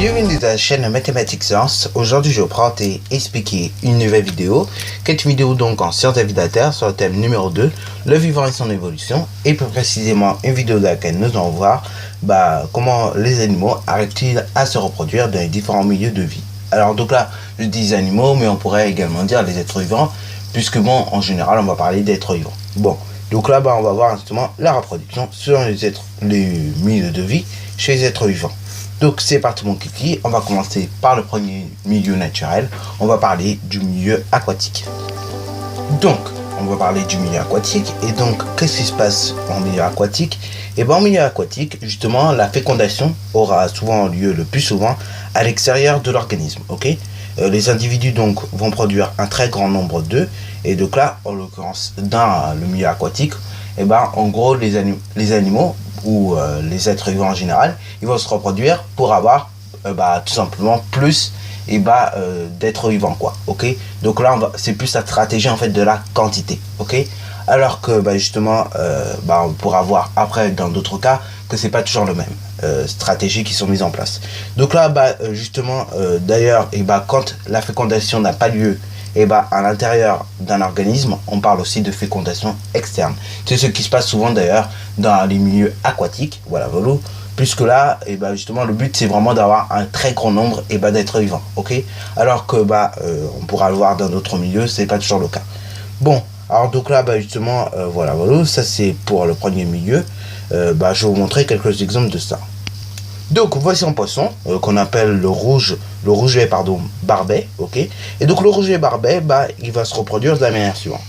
Bienvenue dans la chaîne Mathématiques Science. Aujourd'hui, je vais vous expliquer une nouvelle vidéo. Cette vidéo donc en sciences de la vie de la Terre sur le thème numéro 2, le vivant et son évolution. Et plus précisément, une vidéo dans laquelle nous allons voir comment les animaux arrivent-ils à se reproduire dans les différents milieux de vie. Alors donc là, je dis les animaux, mais on pourrait également dire les êtres vivants, puisque bon, en général, on va parler d'êtres vivants. Bon, donc là, on va voir justement la reproduction sur les milieux de vie chez les êtres vivants. Donc c'est parti mon kiki, on va commencer par le premier milieu naturel, on va parler du milieu aquatique. Donc, on va parler du milieu aquatique, et donc qu'est-ce qui se passe en milieu aquatique? Et bien en milieu aquatique, justement, la fécondation aura souvent lieu le plus souvent à l'extérieur de l'organisme, ok? Les individus donc vont produire un très grand nombre d'œufs, et donc là, en l'occurrence, dans le milieu aquatique, et en gros, les animaux ou les êtres vivants en général, ils vont se reproduire pour avoir tout simplement plus d'êtres vivants, quoi, ok? Donc là, c'est plus la stratégie en fait de la quantité, ok? Alors que justement, on pourra voir après dans d'autres cas que c'est pas toujours le même stratégie qui sont mises en place. Donc là, justement, d'ailleurs, quand la fécondation n'a pas lieu, à l'intérieur d'un organisme, on parle aussi de fécondation externe. C'est ce qui se passe souvent d'ailleurs dans les milieux aquatiques, voilà, puisque là, justement, le but c'est vraiment d'avoir un très grand nombre d'êtres vivants, ok? Alors que on pourra le voir dans d'autres milieux, c'est pas toujours le cas. Bon, alors donc là, justement, voilà, ça c'est pour le premier milieu. Je vais vous montrer quelques exemples de ça. Donc voici un poisson qu'on appelle le rouget barbet, ok? Et donc le rouget barbet, il va se reproduire de la manière suivante,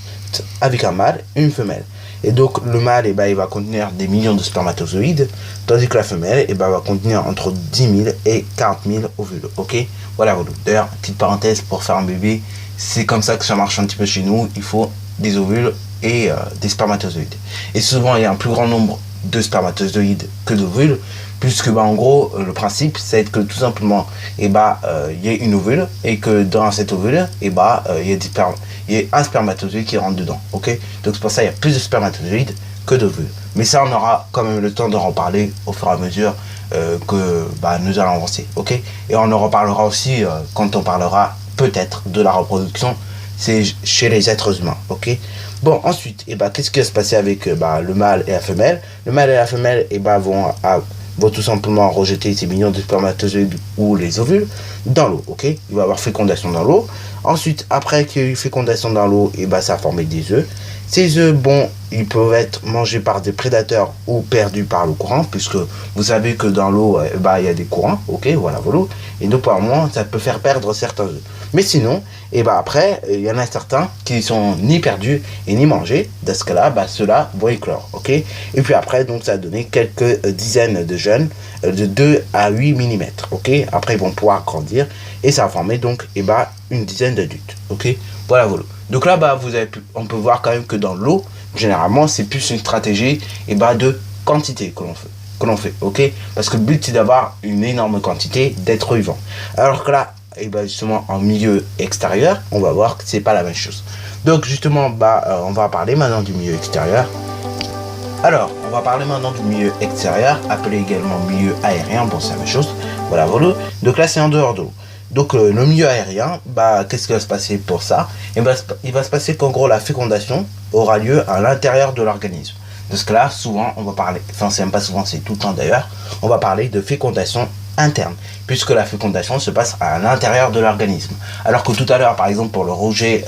avec un mâle et une femelle. Et donc le mâle, il va contenir des millions de spermatozoïdes, tandis que la femelle, va contenir entre 10 000 et 40 000 ovules, ok? Voilà. D'ailleurs, petite parenthèse, pour faire un bébé, c'est comme ça que ça marche un petit peu chez nous, il faut des ovules et des spermatozoïdes. Et souvent, il y a un plus grand nombre de spermatozoïdes que d'ovules, puisque en gros le principe c'est que tout simplement il y a une ovule et que dans cet ovule il y a un spermatozoïde qui rentre dedans, ok? Donc c'est pour ça il y a plus de spermatozoïdes que d'ovules, mais ça on aura quand même le temps d'en reparler au fur et à mesure que nous allons avancer, ok? Et on en reparlera aussi quand on parlera peut-être de la reproduction, c'est chez les êtres humains, ok? Bon, ensuite, qu'est-ce qui va se passer avec le mâle et la femelle? Le mâle et la femelle vont tout simplement rejeter ces millions de spermatozoïdes ou les ovules dans l'eau, ok? Il va y avoir fécondation dans l'eau. Ensuite, après qu'il y ait eu fécondation dans l'eau, ça va former des œufs. Ces œufs, ils peuvent être mangés par des prédateurs ou perdus par le courant, puisque vous savez que dans l'eau, il y a des courants, ok? Voilà. Et donc, par moment, ça peut faire perdre certains œufs. Mais sinon, après, il y en a certains qui sont ni perdus et ni mangés. Dans ce cas-là, ceux-là vont éclore, ok? Et puis après, donc, ça a donné quelques dizaines de jeunes de 2 à 8 mm, ok? Après, ils vont pouvoir grandir et ça va former donc, une dizaine d'adultes, ok? Voilà. Donc là, on peut voir quand même que dans l'eau, généralement, c'est plus une stratégie de quantité que l'on fait, ok? Parce que le but, c'est d'avoir une énorme quantité d'êtres vivants. Alors que là, justement, en milieu extérieur, on va voir que c'est pas la même chose. Donc, justement, on va parler maintenant du milieu extérieur. Alors, on va parler maintenant du milieu extérieur, appelé également milieu aérien. Bon, c'est la même chose. Voilà. Donc là, c'est en dehors de l'eau. Donc le milieu aérien, qu'est-ce qui va se passer pour ça? Il va se passer qu'en gros la fécondation aura lieu à l'intérieur de l'organisme. Parce que là, souvent, on va parler, c'est même pas souvent, c'est tout le temps d'ailleurs, on va parler de fécondation interne, puisque la fécondation se passe à l'intérieur de l'organisme. Alors que tout à l'heure, par exemple, pour le rouget,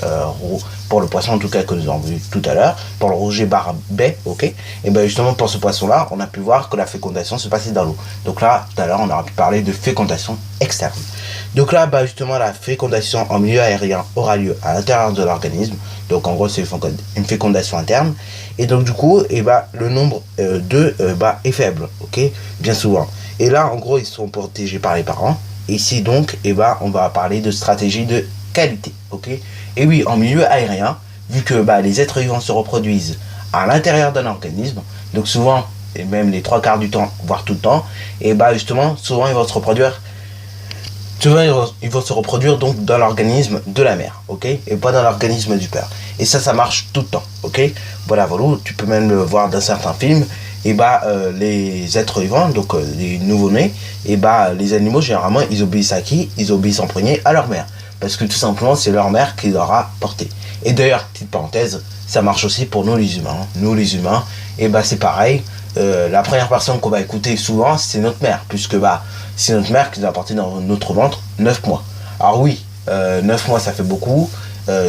pour le poisson en tout cas que nous avons vu tout à l'heure, pour le rouget barbet, ok, et justement pour ce poisson-là, on a pu voir que la fécondation se passait dans l'eau. Donc là, tout à l'heure, on aura pu parler de fécondation externe. Donc là, justement, la fécondation en milieu aérien aura lieu à l'intérieur de l'organisme. Donc en gros, c'est une fécondation interne. Et donc du coup, le nombre d'œufs est faible, ok, bien souvent. Et là, en gros, ils sont protégés par les parents. Ici, donc, on va parler de stratégie de qualité, ok? Et oui, en milieu aérien, vu que les êtres vivants se reproduisent à l'intérieur d'un organisme, donc souvent, et même les 3/4 du temps, voire tout le temps, justement, souvent, ils vont se reproduire donc dans l'organisme de la mère, ok? Et pas dans l'organisme du père. Et ça marche tout le temps, ok? Voilà. Tu peux même le voir dans certains films. et les êtres vivants, donc les nouveau-nés, et les animaux généralement ils obéissent à qui? Ils obéissent en premier à leur mère, parce que tout simplement c'est leur mère qui leur a porté. Et d'ailleurs, petite parenthèse, ça marche aussi pour nous les humains. Nous les humains, c'est pareil. La première personne qu'on va écouter souvent, c'est notre mère, puisque c'est notre mère qui nous a porté dans notre ventre 9 mois. Alors oui, 9 mois ça fait beaucoup.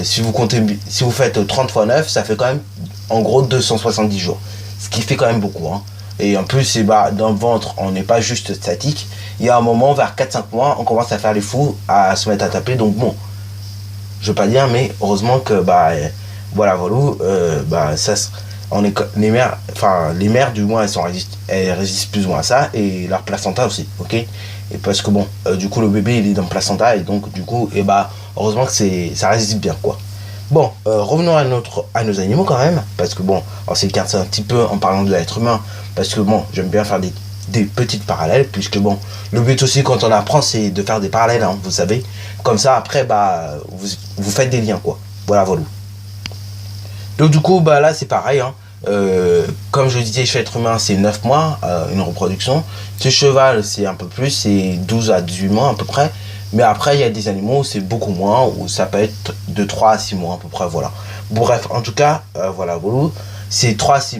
Si vous faites 30 fois 9, ça fait quand même en gros 270 jours. Ce qui fait quand même beaucoup. Hein. Et en plus, dans le ventre, on n'est pas juste statique. Il y a un moment, vers 4-5 mois, on commence à faire les fous, à se mettre à taper. Donc bon, je veux pas dire, mais heureusement que les mères du moins elles résistent plus ou moins à ça, et leur placenta aussi, ok. Et parce que du coup le bébé il est dans le placenta, et donc du coup heureusement que ça résiste bien, quoi. Bon, revenons à nos animaux quand même, parce que on s'écarte un petit peu en parlant de l'être humain, parce que j'aime bien faire des petites parallèles, puisque le but aussi quand on apprend c'est de faire des parallèles, hein, vous savez, comme ça après vous faites des liens, quoi. Voilà. Donc du coup là c'est pareil, hein. Comme je disais, chez l'être humain c'est 9 mois une reproduction. Chez cheval c'est un peu plus, c'est 12 à 18 mois à peu près. Mais après il y a des animaux où c'est beaucoup moins, où ça peut être de 3 à 6 mois à peu près, voilà. Bref, en tout cas, c'est 3 à 6,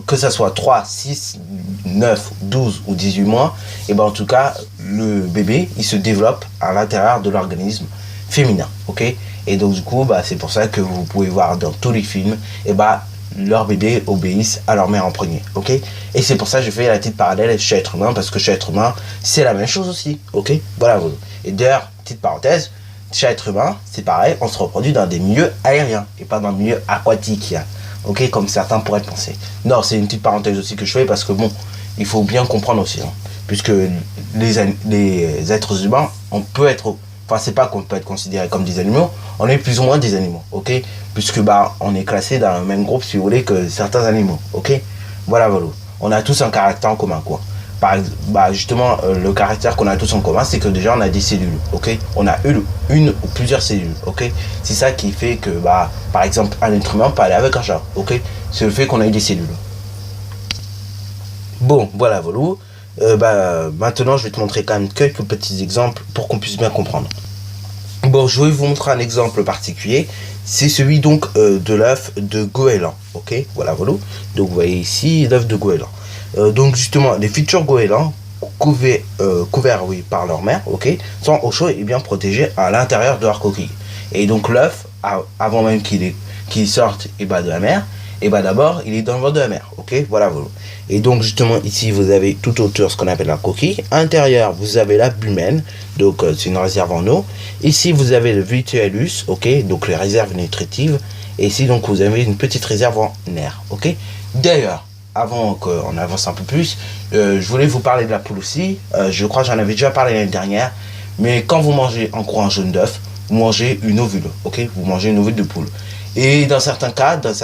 que ça soit 3, 6, 9, 12 ou 18 mois, en tout cas le bébé il se développe à l'intérieur de l'organisme féminin, ok. Et donc du coup c'est pour ça que vous pouvez voir dans tous les films, leurs bébés obéissent à leur mère en premier, ok. Et c'est pour ça que je fais la petite parallèle chez l'être humain, parce que chez l'être humain c'est la même chose aussi, ok. Voilà. Et d'ailleurs, petite parenthèse, chez l'être humain c'est pareil, on se reproduit dans des milieux aériens et pas dans des milieux aquatiques, ok, comme certains pourraient penser. Non, c'est une petite parenthèse aussi que je fais, parce que il faut bien comprendre aussi, hein, puisque les êtres humains, c'est pas qu'on peut être considéré comme des animaux, on est plus ou moins des animaux, ok, puisque on est classé dans le même groupe, si vous voulez, que certains animaux, ok. Voilà. On a tous un caractère en commun, quoi. Justement, le caractère qu'on a tous en commun, c'est que déjà on a des cellules, ok. On a une ou plusieurs cellules, ok. C'est ça qui fait que par exemple un être humain peut aller avec un chat, ok. C'est le fait qu'on ait des cellules. Bon, voilà. Maintenant je vais te montrer quand même quelques petits exemples pour qu'on puisse bien comprendre. Je vais vous montrer un exemple particulier. C'est celui donc de l'œuf de goéland, ok. Voilà. Donc vous voyez ici l'œuf de goéland. Donc justement les futurs goélands couverts par leur mère, ok, sont au chaud et bien protégés à l'intérieur de leur coquille. Et donc l'œuf, avant même qu'il sorte de la mer, d'abord il est dans le ventre de la mer, ok. Voilà. Et donc justement ici vous avez tout autour ce qu'on appelle la coquille. À l'intérieur vous avez la bumène, donc c'est une réserve en eau. Ici vous avez le vitellus, ok, donc les réserves nutritives. Et ici donc vous avez une petite réserve en air, ok. D'ailleurs, avant qu'on avance un peu plus, je voulais vous parler de la poule aussi. Je crois que j'en avais déjà parlé l'année dernière. Mais quand vous mangez en gros un jaune d'œuf, vous mangez une ovule, ok. Vous mangez une ovule de poule. Et dans certains cas, dans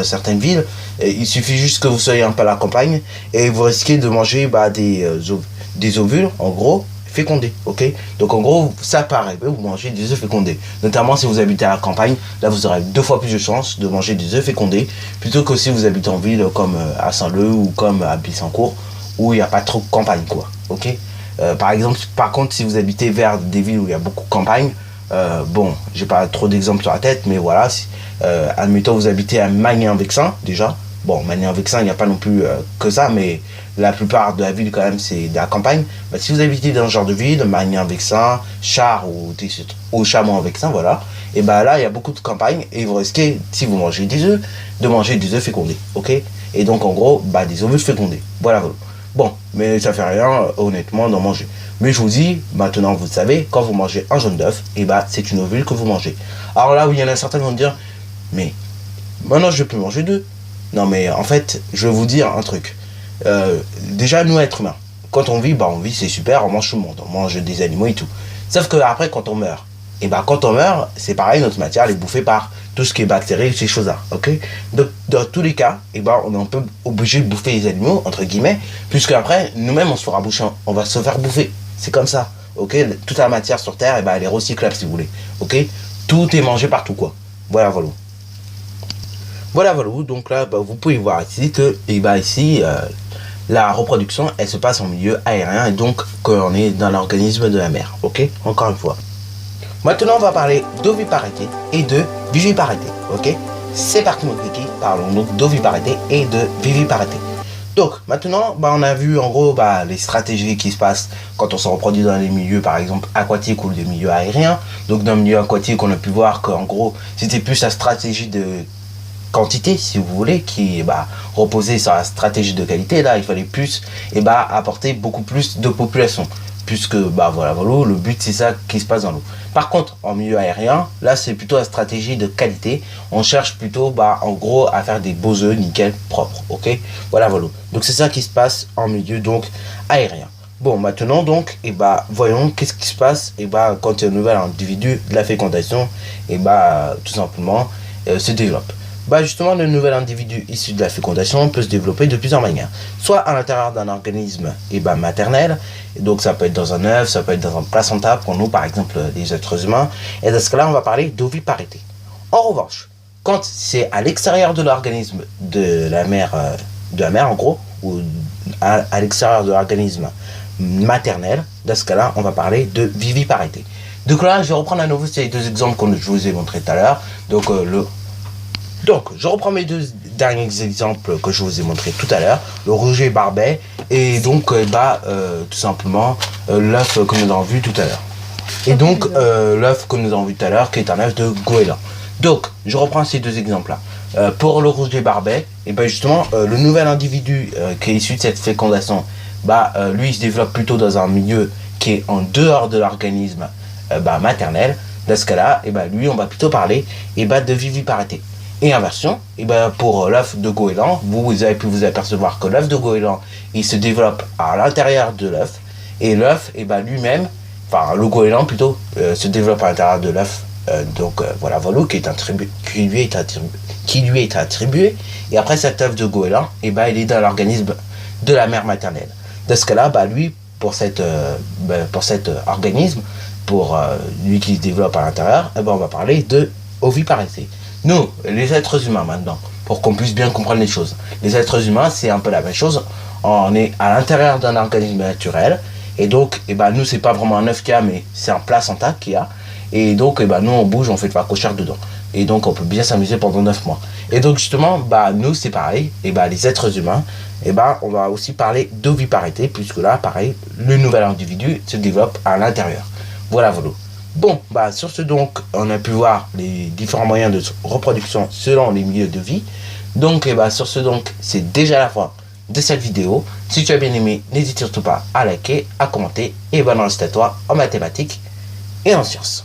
certaines villes, il suffit juste que vous soyez un peu à la campagne et vous risquez de manger des ovules, en gros, fécondés, ok. Donc en gros, ça paraît, vous mangez des œufs fécondés. Notamment si vous habitez à la campagne, là vous aurez 2 fois plus de chances de manger des œufs fécondés, plutôt que si vous habitez en ville comme à Saint-Leu ou comme à Bissancourt, où il n'y a pas trop de campagne, quoi, ok. Par contre, si vous habitez vers des villes où il y a beaucoup de campagne, j'ai pas trop d'exemples sur la tête, mais voilà, admettons vous habitez à Magny-en-Vexin, déjà. Magny-en-Vexin, il n'y a pas non plus que ça, mais la plupart de la ville quand même c'est de la campagne. Si vous habitez dans ce genre de ville, Magny-en-Vexin, Char ou Chamont-en-Vexin, voilà, et là il y a beaucoup de campagne et vous risquez, si vous mangez des œufs, de manger des œufs fécondés, ok. Et donc en gros, des ovules fécondés, voilà. Mais ça fait rien, honnêtement, d'en manger. Mais je vous dis, maintenant vous le savez, quand vous mangez un jaune d'œuf, c'est une ovule que vous mangez. Alors là, oui, il y en a certains qui vont dire, mais maintenant je peux manger 2. Non, mais en fait, je vais vous dire un truc. Déjà, nous, êtres humains, quand on vit, c'est super, on mange tout le monde, on mange des animaux et tout. Sauf que après, quand on meurt, c'est pareil, notre matière elle est bouffée par tout ce qui est bactéries, ces choses-là, ok. Donc, dans tous les cas, on est un peu obligé de bouffer les animaux, entre guillemets, puisque après, nous-mêmes, on va se faire bouffer. C'est comme ça, ok. Toute la matière sur Terre, elle est recyclable, si vous voulez, ok. Tout est mangé partout, quoi. Voilà. Voilà, donc là, vous pouvez voir ici que, ici, la reproduction, elle se passe en milieu aérien et donc qu'on est dans l'organisme de la mer, ok? Encore une fois. Maintenant, on va parler d'oviparité et de viviparité, ok? C'est parti, mon kiki, parlons donc d'oviparité et de viviparité. Donc, maintenant, on a vu en gros les stratégies qui se passent quand on se reproduit dans les milieux, par exemple, aquatiques ou des milieux aériens. Donc, dans le milieu aquatique, on a pu voir qu'en gros, c'était plus la stratégie de quantité, si vous voulez, qui reposait sur la stratégie de qualité. Là, il fallait plus apporter beaucoup plus de population, puisque voilà, le but c'est ça qui se passe dans l'eau. Par contre, en milieu aérien, là c'est plutôt la stratégie de qualité. On cherche plutôt en gros à faire des beaux œufs nickel propres, ok? Voilà. Donc c'est ça qui se passe en milieu donc aérien. Bon, maintenant donc voyons qu'est-ce qui se passe quand un nouvel individu de la fécondation tout simplement se développe. Justement, le nouvel individu issu de la fécondation peut se développer de plusieurs manières. Soit à l'intérieur d'un organisme maternel, et donc ça peut être dans un œuf, ça peut être dans un placenta, pour nous par exemple les êtres humains, et dans ce cas-là on va parler d'oviparité. En revanche, quand c'est à l'extérieur de l'organisme de la mère en gros, ou à l'extérieur de l'organisme maternel, dans ce cas-là on va parler de viviparité. Donc là je vais reprendre à nouveau ces deux exemples que je vous ai montré tout à l'heure. Donc, je reprends mes deux derniers exemples que je vous ai montrés tout à l'heure, le rouget barbet et donc tout simplement l'œuf que nous avons vu tout à l'heure. Et donc l'œuf que nous avons vu tout à l'heure qui est un œuf de goéland. Donc, je reprends ces deux exemples-là. Pour le rouget barbet, justement, le nouvel individu qui est issu de cette fécondation, lui il se développe plutôt dans un milieu qui est en dehors de l'organisme maternel. Dans ce cas-là, lui on va plutôt parler de viviparité. Et inversion, pour l'œuf de goéland, vous avez pu vous apercevoir que l'œuf de goéland, il se développe à l'intérieur de l'œuf, et l'œuf, lui-même, enfin le goéland plutôt, se développe à l'intérieur de l'œuf, voilà, qui lui est attribué, et après cet œuf de goéland, il est dans l'organisme de la mère maternelle. Dans ce cas-là, lui, pour cet organisme, pour lui qui se développe à l'intérieur, on va parler de oviparité. Nous, les êtres humains maintenant, pour qu'on puisse bien comprendre les choses. Les êtres humains, c'est un peu la même chose. On est à l'intérieur d'un organisme naturel. Et donc, nous, c'est pas vraiment un œuf qu'il y a, mais c'est un placenta qu'il y a. Et donc, nous, on bouge, on fait de la cochère dedans. Et donc, on peut bien s'amuser pendant 9 mois. Et donc, justement, nous, c'est pareil. Les êtres humains, on va aussi parler d'oviparité, puisque là, pareil, le nouvel individu se développe à l'intérieur. Voilà. Bon, sur ce donc, on a pu voir les différents moyens de reproduction selon les milieux de vie. Donc, sur ce donc, c'est déjà la fin de cette vidéo. Si tu as bien aimé, n'hésite surtout pas à liker, à commenter et bonne réussite à toi en mathématiques et en sciences.